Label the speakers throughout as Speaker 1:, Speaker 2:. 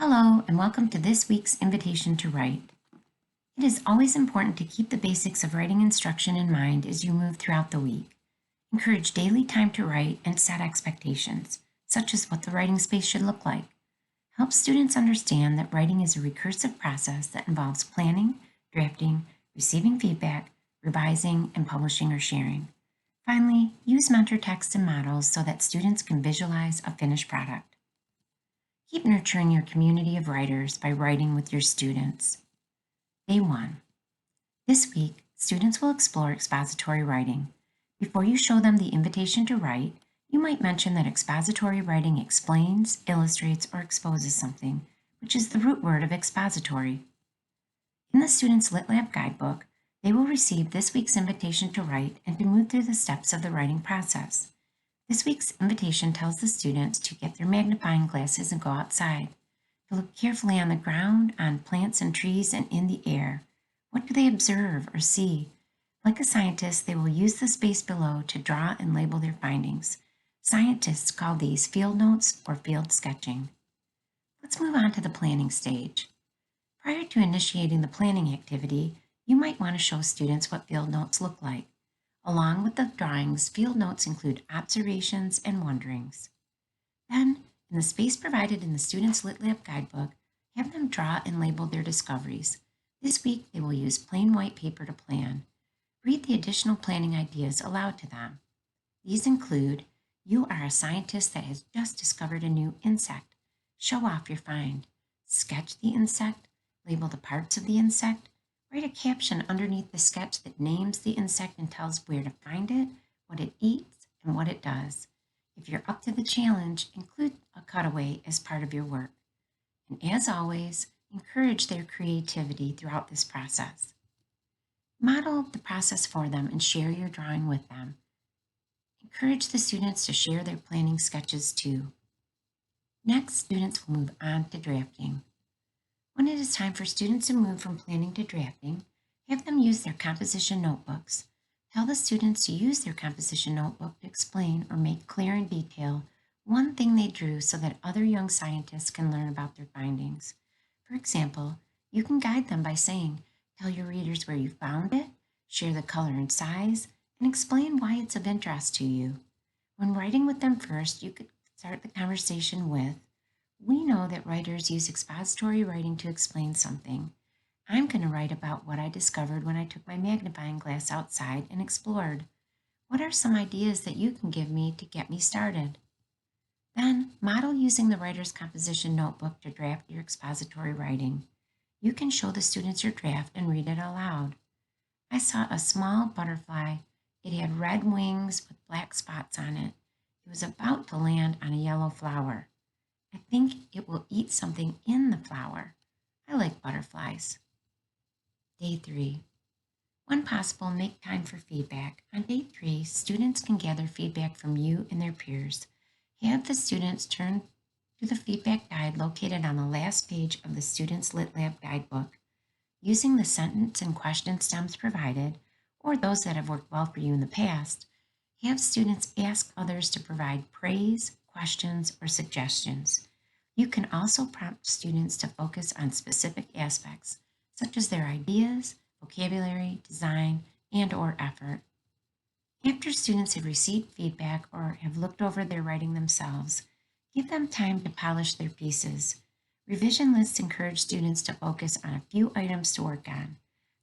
Speaker 1: Hello, and welcome to this week's invitation to write. It is always important to keep the basics of writing instruction in mind as you move throughout the week. Encourage daily time to write and set expectations, such as what the writing space should look like. Help students understand that writing is a recursive process that involves planning, drafting, receiving feedback, revising, and publishing or sharing. Finally, use mentor texts and models so that students can visualize a finished product. Keep nurturing your community of writers by writing with your students. Day 1. This week, students will explore expository writing. Before you show them the invitation to write, you might mention that expository writing explains, illustrates, or exposes something, which is the root word of expository. In the Students Lit Lab guidebook, they will receive this week's invitation to write and to move through the steps of the writing process. This week's invitation tells the students to get their magnifying glasses and go outside, to look carefully on the ground, on plants and trees, and in the air. What do they observe or see? Like a scientist, they will use the space below to draw and label their findings. Scientists call these field notes or field sketching. Let's move on to the planning stage. Prior to initiating the planning activity, you might want to show students what field notes look like. Along with the drawings, field notes include observations and wonderings. Then, in the space provided in the Students Lit Lab guidebook, have them draw and label their discoveries. This week, they will use plain white paper to plan. Read the additional planning ideas aloud to them. These include, you are a scientist that has just discovered a new insect. Show off your find. Sketch the insect, label the parts of the insect, write a caption underneath the sketch that names the insect and tells where to find it, what it eats, and what it does. If you're up to the challenge, include a cutaway as part of your work. And as always, encourage their creativity throughout this process. Model the process for them and share your drawing with them. Encourage the students to share their planning sketches too. Next, students will move on to drafting. When it is time for students to move from planning to drafting, have them use their composition notebooks. Tell the students to use their composition notebook to explain or make clear in detail one thing they drew so that other young scientists can learn about their findings. For example, you can guide them by saying, tell your readers where you found it, share the color and size, and explain why it's of interest to you. When writing with them first, you could start the conversation with, we know that writers use expository writing to explain something. I'm going to write about what I discovered when I took my magnifying glass outside and explored. What are some ideas that you can give me to get me started? Then, model using the writer's composition notebook to draft your expository writing. You can show the students your draft and read it aloud. I saw a small butterfly. It had red wings with black spots on it. It was about to land on a yellow flower. I think it will eat something in the flower. I like butterflies. Day 3. When possible, make time for feedback. On day 3, students can gather feedback from you and their peers. Have the students turn to the feedback guide located on the last page of the Students Lit Lab guidebook. Using the sentence and question stems provided, or those that have worked well for you in the past, have students ask others to provide praise, questions, or suggestions. You can also prompt students to focus on specific aspects, such as their ideas, vocabulary, design, and/or effort. After students have received feedback or have looked over their writing themselves, give them time to polish their pieces. Revision lists encourage students to focus on a few items to work on.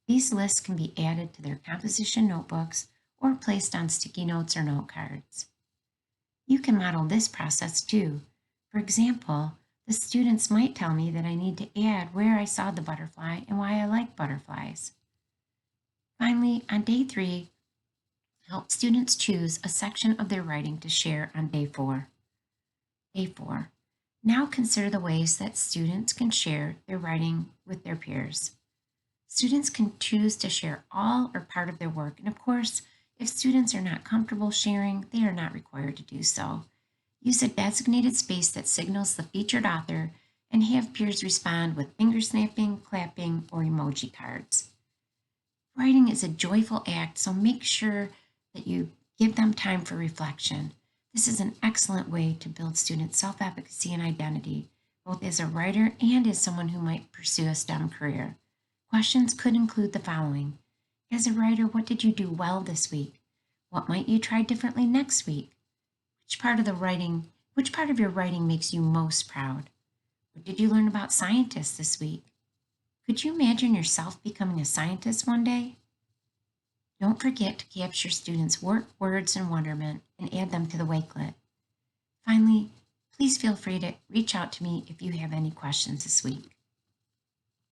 Speaker 1: These lists can be added to their composition notebooks or placed on sticky notes or note cards. You can model this process too. For example, the students might tell me that I need to add where I saw the butterfly and why I like butterflies. Finally, on day 3, help students choose a section of their writing to share on day 4. Day 4. Now consider the ways that students can share their writing with their peers. Students can choose to share all or part of their work, and of course, if students are not comfortable sharing, they are not required to do so. Use a designated space that signals the featured author and have peers respond with finger snapping, clapping, or emoji cards. Writing is a joyful act, so make sure that you give them time for reflection. This is an excellent way to build student self-efficacy and identity both as a writer and as someone who might pursue a STEM career. Questions could include the following. As a writer, what did you do well this week? What might you try differently next week? Which part of your writing makes you most proud? What did you learn about scientists this week? Could you imagine yourself becoming a scientist one day? Don't forget to capture students' work, words, and wonderment and add them to the Wakelet. Finally, please feel free to reach out to me if you have any questions this week.